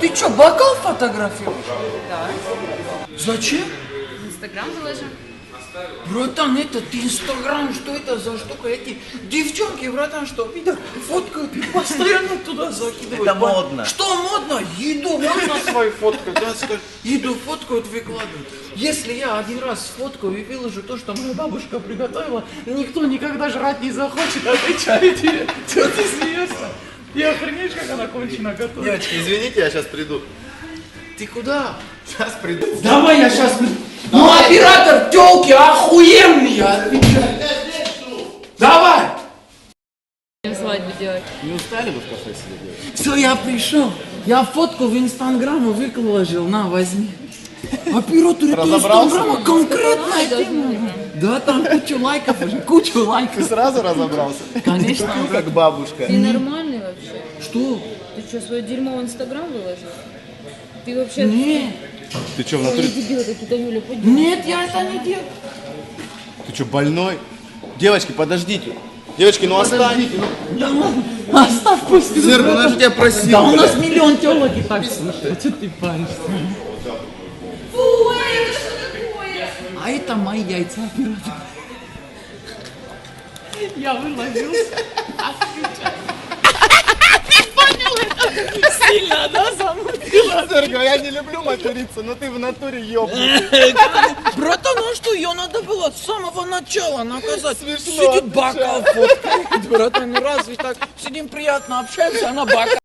Ты что, бокал фотографируешь? Да. Зачем? В Инстаграм выложим. Братан, это ты Инстаграм, что это за штука? Эти девчонки, братан, что, видишь, фоткают и постоянно туда закидывают. Это модно. Что модно? Еду можно свою фоткать, да, скажи. Еду фоткают, выкладывают. Если я один раз сфоткаю и выложу то, что моя бабушка приготовила, никто никогда жрать не захочет, отвечайте. Что ты смеешься? Я охренеешь, как она кончено готовит. Девочки, извините, я сейчас приду. Ты куда? Сейчас приду. Давай я сейчас... Ну, оператор тёлки охуенный, отвечай. Давай. Свадьбу делать. Не устали вы в кафе сидеть? Все, я пришел. Я фотку в Инстаграм выложил, на, возьми. Оператор, это Разобрался? Инстаграма конкретная тема. Да, там кучу лайков уже, кучу Ты лайков. сразу разобрался? Конечно. Ну, как бабушка. Ты нормальный вообще? Что? Ты что, свое дерьмо в Инстаграм выложил? Ты вообще... Нет, Ты что, в Ой, натуре? дебилы какие-то, Юля, пойдем. нет, я это не делаю. Ты что, больной? Девочки, подождите. Девочки, ну останьте. Да ладно, оставь пусть. Зерка, ну я же тебя просил. Да у нас блядь. миллион телок и так слушают. Что ты паришься? Фу, это что такое? А это мои яйца, оператор. Я выложился. Сильно, да, замутила? Зерка, я не люблю материться, но ты в натуре ёбнутый. Братан, ну что, ее надо было с самого начала наказать. Смешно Сидит отвечаю. бокал фоткает. Братан, ну разве так? Сидим приятно общаемся, она бокал.